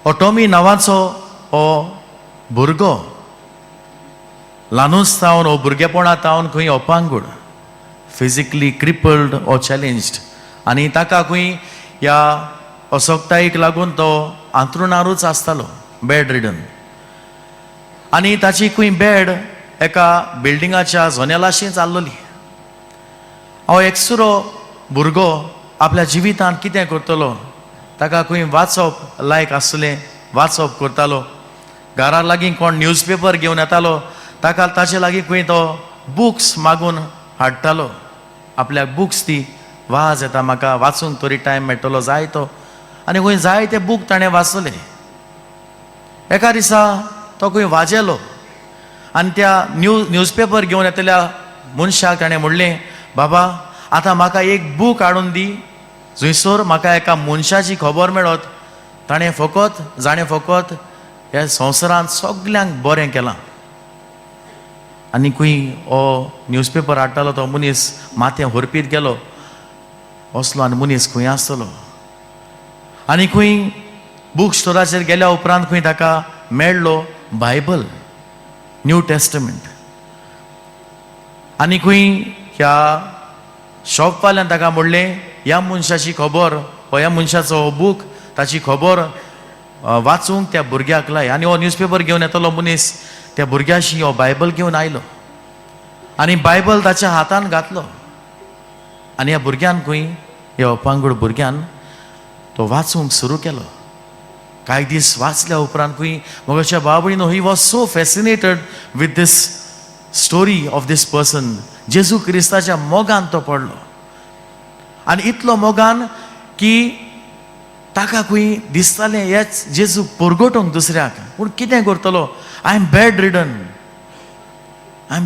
हो टॉमी नांवाचो हो भुरगो ल्हानूच जावन हो भुरगेपणा जावन खंय अपांगूड, फिजिकली क्रिपल्ड ओ चॅलेंज्ड, आनी ताका खंय ह्या अशक्तायेक लागून तो अंथरुणारूच आसतालो, बेड रिडन. आनी ताची खंय बेड एका बिल्डिंगाच्या जनेलाशी आसलोली. हो एकसुरो भुरगो आपल्या जिवितांत कितें करतलो, ताका खंय वाचप लायक आसलें, वाचप करतालो. घरा लागीं कोण न्यूजपेपर घेवन येतालो, ताका ताचे लागीं खंय तो बुक्स मागून हाडटालो. आपल्याक बुक्स ती वाज येता, म्हाका वाचूंक तरी टायम मेळटलो जाय तो, आनी खंय जाय ते बूक ताणें वाचले. एका दिसा तो खंय वाजेलो आनी त्या न्यूजपेपर घेवन येतल्या मनशाक ताणें म्हणलें, बाबा आतां म्हाका एक बूक हाडून दी, जंयसर म्हाका एका मनशाची खबर मेळत, ताणें फकत ह्या संवसारांत सगल्यांक बरें केलां. आनी खंय हो न्यूजपेपर हाडटालो तो मनीस माथ्यां होरपीत गेलो, असलो आनी मनीस खंय आसतलो. आनी खंय बूक स्टोराचेर गेल्या उपरांत खंय ताका मेळ्ळो बायबल, न्यू टेस्टमेंट. आनी खंय ह्या शॉपवाल्यान ताका म्हणलें, ह्या मनशाची खबर, ह्या मनशाचो हो बूक, ताची खबर वाचूंक त्या भुरग्याक लाय. आनी हो न्यूजपेपर घेवन येतलो मनीस त्या भुरग्याशी हो बायबल घेवन आयलो आनी बायबल ताच्या हातान घातलो. आनी ह्या भुरग्यान खंय, ह्या अपांगूड भुरग्यान तो वाचूंक सुरू केलो. कांय दीस वाचल्या उपरांत खंय म्हज्या बाबळीनो, he was so fascinated with this story of this person. Jezu क्रिस्ताच्या मोगान तो पडलो आनी इतलो मोगान की ताका खंय दिसतालें हेच जेजू परगटोंक दुसऱ्याक, पूण कितें करतलो, आय एम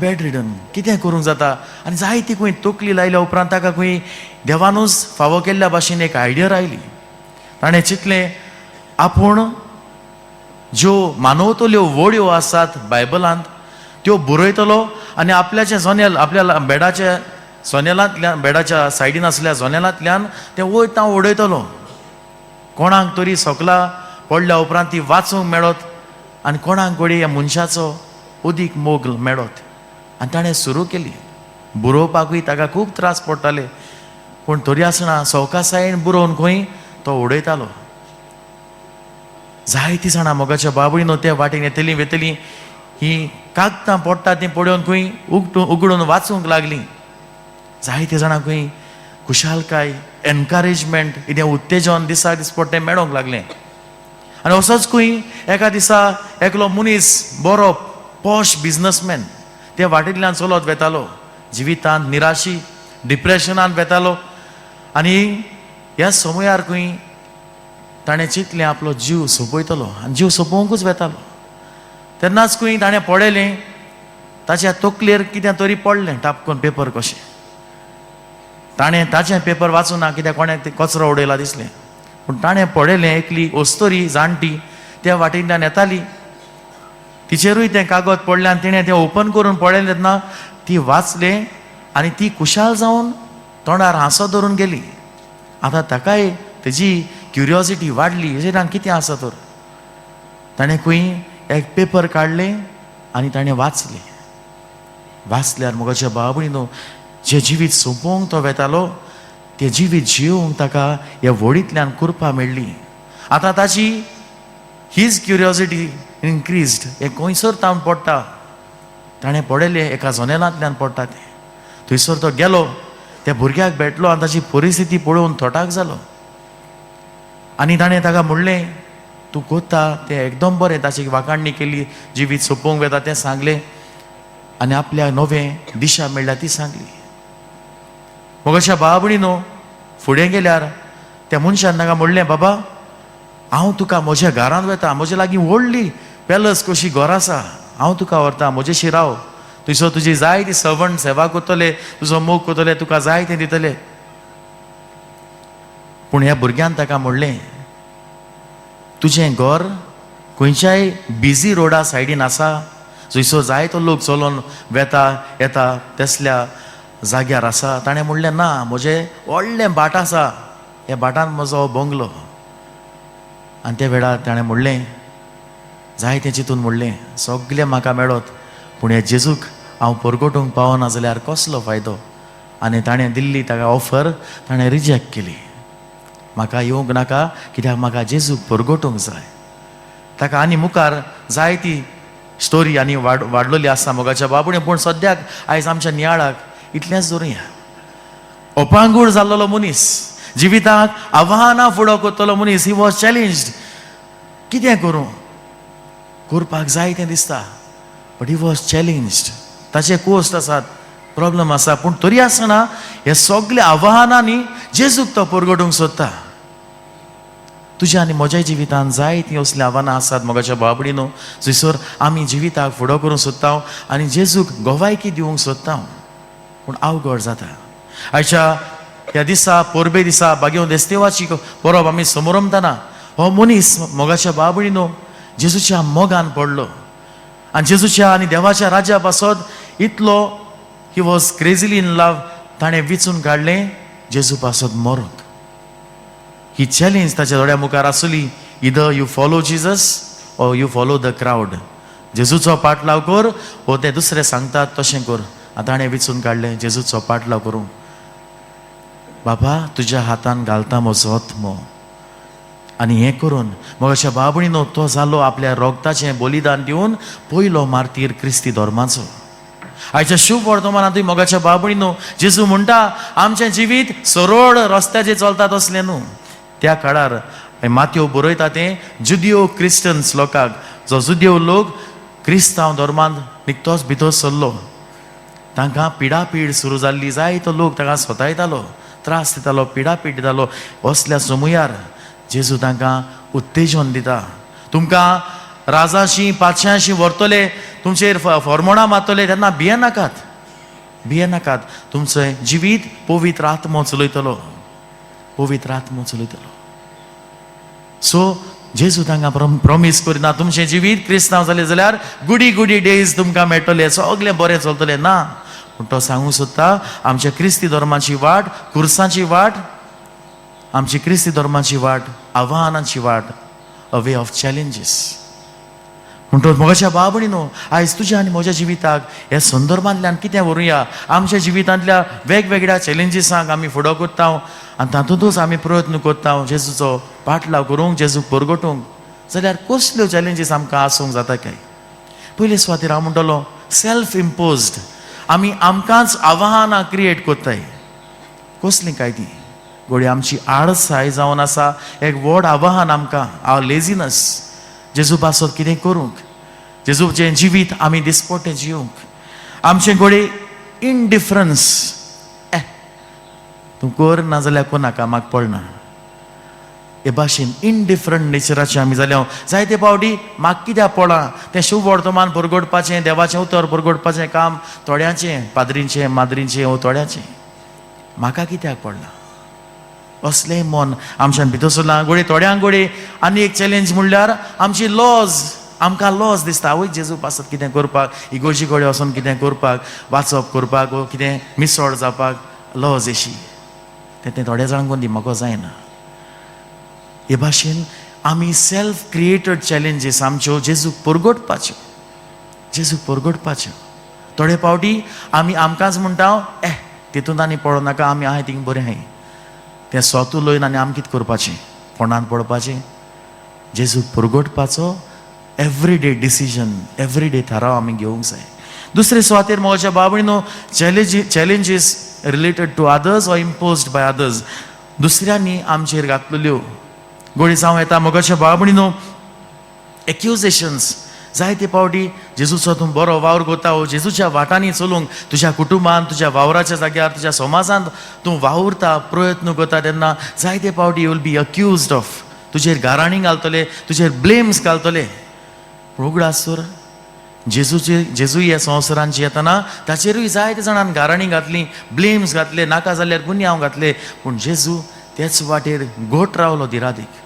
बेड रिडन, कितें करूंक जाता. आनी जायती खंय तकली लायल्या उपरांत ताका खंय देवानूच फावो केल्ल्या भाशेन एक आयडिया आयली. ताणें चिंतलें, आपूण ज्यो मानवतल्यो वड्यो आसात बायबलांत त्यो बरयतलो आनी आपल्याचें जनेल, आपल्या बेडाच्या जनेलांतल्यान, बेडाच्या सायडीन आसल्या जनेलांतल्यान तें वयता उडयतलो. कोणाक तरी सकला पडल्या उपरांत ती वाचूंक मेळत आनी कोणाक घडी ह्या मनशाचो उदीक मोग मेळत. आनी ताणें सुरू केली. बरोवपाकूय ताका खूब त्रास पडटाले, पूण तरी आसतना सवकासायेन बरोवन खंय तो उडयतालो. जायतीं जाणां मोगाच्या बाबळीनो त्या वाटेन येतलीं वेतलीं, ही कागदां पडटा तीं पळोवन खंय उगडून वाचूंक लागलीं. जायतीं जाणां खंय खुशालकाय, एनकरेजमेंट, कितें उत्तेजन दिसाक दीस पडटें मेळोंक लागलें. आनी असोच खंय एका दिसा एकलो मनीस, बरो पॉश बिजनसमॅन, त्या वाटेंतल्यान चलत वेतालो, जिवितांत निराशी, डिप्रेशनांत वेतालो. आनी ह्या समयार खंय ताणें चिंतलें आपलो जीव सोंपयतलो आनी जीव सोंपोवंकूच वेतालो. तेन्नाच खंय ताणें पळयलें, ताच्या तकलेर कितें तरी पडलें टापकन, पेपर कशें. ताणें ताचें पेपर वाचूं ना, कित्याक कोणें ते कचरो उडयला दिसलें. पूण ताणें पळयलें, एकली अस्तोरी जाणटी त्या वाटेंतल्यान येताली, तिचेरूय तें कागद पडलें आनी तिणें तें ओपन करून पळयलें तेन्ना ती वाचलें आनी ती खुशाल जावन तोंडार हांसो धरून गेली. आतां ताकाय तेजी क्युरियोसिटी वाडली, हेजेर कितें आसा तर. ताणें खंय एक पेपर काडलें आनी ताणें वाचलें. वाचल्यार म्हज्या बाबळीनो, जें जिवीत सोंपोवंक तो वेतालो तें जिवीत जियोवंक ताका ह्या व्हडींतल्यान कुरपा मेळ्ळी. आतां ताची हीज क्युरियोसिटी इनक्रीज्ड. हें खंयसर तावन पडटा, ताणें पळयलें एका जनेलांतल्यान पडटा तें. थंयसर तो गेलो, त्या भुरग्याक भेटलो आनी ताची परिस्थिती पळोवन थोटाक जालो. आनी ताणें ताका म्हणलें, तूं कोत्ता तें एकदम बरें. ताची वाखाणणी केली, जिवीत सोंपोवंक वेता तें सांगलें आनी आपल्याक नवें दिशा मेळ्ळ्या ती सांगली. म्हज्या बाबळीनो, फुडें गेल्यार त्या मनशान ताका म्हणलें, बाबा हांव तुका म्हज्या घरांत वेता, म्हजे लागीं व्हडली पॅलस कशी घर आसा, हांव तुका व्हरता, म्हजेशी राव. थंयसर तुजी जाय ती सर्वंट सेवा करतले, तुजो मोग करतले, तुका जाय तें दितले. पूण ह्या भुरग्यान ताका म्हणलें, तुजें घर खंयच्याय बिजी रोडा सायडीन आसा, जंयसर जायतो लोक चलोन वेता येता तसल्या जाग्यार आसा. ताणें म्हणलें, ना, म्हजें व्हडलें भाट आसा, ह्या भाटांत म्हजो बंगलो. आनी त्या वेळार ताणें म्हणलें, जायतें चिंतून म्हणलें, सगळें म्हाका मेळत पूण ह्या जेजूक हांव परगटूंक पावना जाल्यार कसलो फायदो. आनी ताणें दिल्ली ताका ऑफर ताणें रिजेक्ट केली. म्हाका येवंक नाका कित्याक म्हाका जेजूक परगटूंक जाय. ताका आनी मुखार जायती स्टोरी आनी वाडलेली आसा मोगाच्या बाबुणें. पूण सद्याक आयज आमच्या नियाळाक इतलेंच दवरुया. अपांगूळ जाल्लो मनीस, जिविताक आव्हानां फुडो करतलो मनीस, ही वॉज चॅलेंज्ड. कितें करूं, करपाक जाय तें दिसता बट ही वॉज चॅलेंज्ड. ताचे कोस्ट आसात, प्रॉब्लम आसा, पूण तरी आसतना हे सगळे आव्हानांनी जेजूक तो परगटूंक सोदता. तुज्या आनी म्हज्या जिवितांत जायतीं असलीं आव्हानां आसात मोगाच्या बाबडीनो, जंयसर आमी जिविताक फुडो करूंक सोदता आनी जेजूक गोवायकी दिवंक सोदता, पूण अवघड जाता. आयच्या ह्या दिसा पोरबे दिसा बागेवन देस्तेवाची परब आमी समोरमतना हो मनीस मोगाच्या बाबडीनो जेजूच्या मोगान पडलो आनी जेजूच्या आनी देवाच्या राज्या पासत इतलो ही वॉज क्रेझिली इन लव. ताणें विचून काडलें जेजू पासत मरूंक. ही चॅलेंज ताच्या दोळ्या मुखार आसली. Either you follow Jesus or you follow the crowd. जेजूचो पाटलाव कर वो ते दुसरे सांगतात तशें कर. आनी ताणें विचून काडलें जेजूचो पाटलाव करूंक. बाबा तुज्या हातान घालता म्हजो आत्मो. आनी हें करून मग अशा बाबडीनो तो जालो आपल्या रोगताचें बलिदान दिवन पयलो मार्तीर क्रिस्ती धर्माचो. आयच्या शुभ वर्तमानांतूय मोगाच्या बाबडीनो जेजू म्हणटा आमचें जिवीत सरळ रस्त्याचेर चलता तसलें न्हू. त्या काळार मातयो बरयता तें जुदियो क्रिस्टन्स लोकांक, जो जुदियो लोक क्रिस्तांव धर्मांत निकतोच भितर सरलो, तांकां पिडापीड सुरू जाल्ली. जायतो लोक तांकां स्वतायतालो, त्रास दितालो, पिडापीड दितालो. असल्या समयार जेजू तांकां उत्तेजन दिता. तुमकां राजाशी पातशांशी व्हरतले, तुमचेर फॉर्मोणां मारतले तेन्ना भिये नाकात, भिये नाकात. तुमचें जिवीत पवित्र आत्मो चलयतलो, पवित्र आत्मो चलयतलो. सो जेजू तांकां प्रॉमीस करिना तुमचें जिवीत क्रिस्तांव जालें जाल्यार गुडी गुडी डेज तुमकां मेळटले, सगळें बरें चलतलें. ना, पूण तो सांगूंक सोदता आमच्या क्रिस्ती धर्माची वाट, कुर्सांची वाट, आमची क्रिस्ती धर्माची वाट आव्हानांची वाट, अ वे ऑफ चॅलेंजीस. म्हणटच मोगाच्या बाबडीनो आयज तुज्या आनी म्हज्या जिविताक ह्या संदर्भांतल्यान कितें व्हरुया. आमच्या जिवितांतल्या वेगवेगळ्या चॅलेंजीसांक आमी फुडो करता आनी तातूंतूच आमी प्रयत्न करता जेजूचो पाटलाव करूंक, जेजूक परगटूंक. जाल्यार कसल्यो चॅलेंजीस आमकां आसूंक जाता काय? पयले सुवातेर हांव म्हणटलो सेल्फ इम्पोज्ड. आमी आमकांच आव्हानां क्रिएट कोत्ताय. कसलीं काय ती? घोडी आमची आळसाय जावन आसा एक व्हड आव्हान आमकां, आवर लेजिनस. जेजू पासत कितें करूंक, जेजूचें जिवीत आमी दिसपट्टें जिवंक. आमचें घोडी इनडिफरन्स, तूं कर ना जाल्यार कोणाका म्हाका पडना. हे भाशेन इनडिफरंट नेचराचे आमी जाल्या जायते फावटी म्हाका कित्याक पडा तें शुभ वर्तमान परगटपाचें, देवाचें उतर परगटपाचें काम थोड्यांचें, पाद्रींचें माद्रींचें वो थोड्यांचें, म्हाका कित्याक पडना असलें मन आमच्यान भितर सरलां. घोडे थोड्यांक घोडे आनी एक चॅलेंज म्हणल्यार आमची लॉज. आमकां लॉज दिसता आवय जेजू पासत कितें करपाक, इगोर्जी कडेन वचून कितें करपाक, वाचप करपाक वो कितें मिसळ जावपाक लॉज अशी. तें थोड्या जाणांक कोण म्हाका जायना. हे भाशेन आमी सेल्फ क्रिएटेड चॅलेंजीस आमच्यो जेजूक परगटपाच्यो, जेजूक परगटपाच्यो. थोडे फावटी आमी आमकांच म्हणटा तितूंत आनी पडो नाका, आमी आहाय थिंग बरें आहाय. तें स्वतू लयन आनी आमी कितें करपाचें, कोणान पडपाचें. जेजूक परगटपाचो एवरीडे डिसिजन, एवरीडे थाराव आमी घेवंक जाय. दुसरे सुवातेर मोगाच्या बाबडीनो challenges related to others or imposed by others. दुसऱ्यांनी आमचेर घातलेल्यो घोडी जावं येता मोगाच्या बाबडीनो एक्युजेशन्स. जायते फावटी जेजूचो तूं बरो वावर करता वो जेजूच्या वाटांनी चलूंक तुज्या कुटुंबान, तुज्या वावराच्या जाग्यार, तुज्या समाजांत तूं वावुरता, प्रयत्न करता तेन्ना जायते फावटी you will be accused of. तुजेर गाराणी घालतले, तुजेर ब्लेम्स घालतले. पूण उगडासर जेजू ह्या संवसारांत येतना ताचेरूय जायते जाणांन गाराणी घातली, ब्लेम्स घातले, नाका जाल्यार गुन्यांव घातले. पूण जेजू तेच वाटेर घोट रावलो धिरादीक.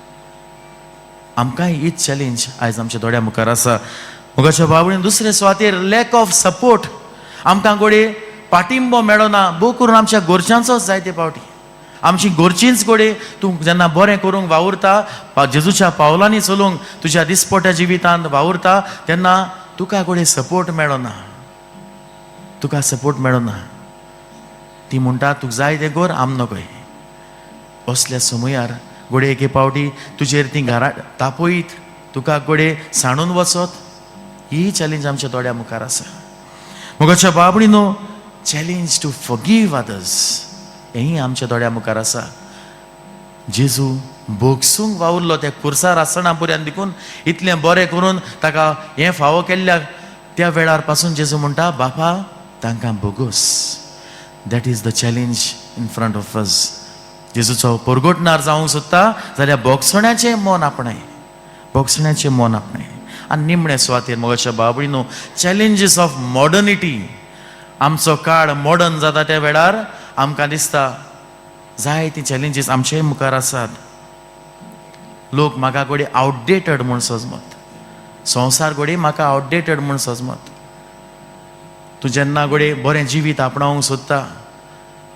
आमकांय हीच चॅलेंज आयज आमच्या दोळ्या मुखार आसा. मोगाच्या बाबडीन दुसरे सुवातेर लॅक ऑफ सपोर्ट. आमकां घोडे पाठिंबो मेळना, भोव करून आमच्या घरच्यांचोच जायते फावटी. आमची घरचींच घोडे तूं जेन्ना बरें करूंक वावुरता जेजूच्या पावलांनी चलूंक तुज्या दिसपट्या जिवितांत वावुरता तेन्ना तुका घोडे सपोर्ट मेळना, तुका सपोर्ट मेळना. ती म्हणटा तुका जाय तें कर, आम नकोय. असल्या समयार घोडे एके पावटी तुजेर ती घरा तापयत, तुका घोडे सांडून वचत, ही चॅलेंज आमच्या थोड्या मुखार आसा. मोगाच्या बाबडीनो, चॅलेंज टू फॉरगिव्ह अदर्स हेंय आमच्या थोड्या मुखार आसा. जेजू बोगसूंक वावुरलो त्या खुर्सार आसतना पर्यंत देखून इतलें बरें करून ताका हें फावो केल्ल्या त्या वेळार पासून जेजू म्हणटा बापा तांकां बोगोस. That is the challenge in front of us. जेजूचो परगोटणार जावंक सोदता जाल्यार बोगसण्याचें मन आपणाय, बोगसण्याचें मन आपणाय. आनी निमणे सुवातेर मोगाच्या बाबडीनो, चॅलेंजीस ऑफ मॉडर्निटी. आमचो काळ मॉडर्न जाता त्या वेळार आमकां दिसता जाय ती चॅलेंजीस आमचे मुखार आसात. लोक म्हाका घोडे आउटडेटेड म्हूण समजत, संवसार घोडे म्हाका आउटडेटेड म्हूण समजत. तूं जेन्ना घोडे बरें जिवीत आपणावंक सोदता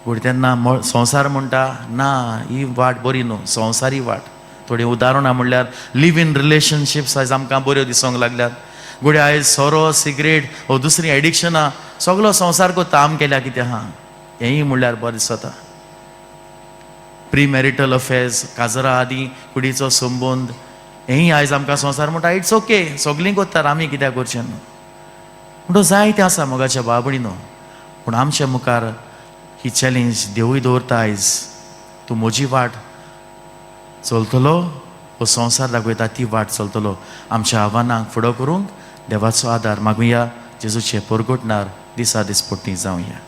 घोडे तेन्ना संवसार म्हणटा ना ही वाट बरी न्हू, संवसारी वाट. थोडी उदाहरणां म्हणल्यार लिव इन रिलेशनशिप्स आयज आमकां बऱ्यो दिसोंक लागल्यात. घोडे आयज सोरो सिगरेट वो दुसरी एडिक्शनां सगलो संवसार को ताम केल्या कितें आहा हेंय म्हणल्यार बरें दिसता. प्री मॅरिटल अफेर्स, काजरा आदी कुडीचो संबंद हेंय आयज आमकां संवसार म्हणटा इट्स ओके, सगलीं करतात, आमी कित्याक करचें न्हू. म्हणून जायतें आसा मोगाच्या बाबडीनो. पूण आमच्या मुखार ही चॅलेंज देवूय दवरता आयज. तूं म्हजी वाट चलतलो वो संवसार दाखयता ती वाट चलतलो. आमच्या आव्हानांक फुडो करूंक देवाचो आदार मागुया. जेजूचे परगोटणार दिसा दिसपट्टी जावया.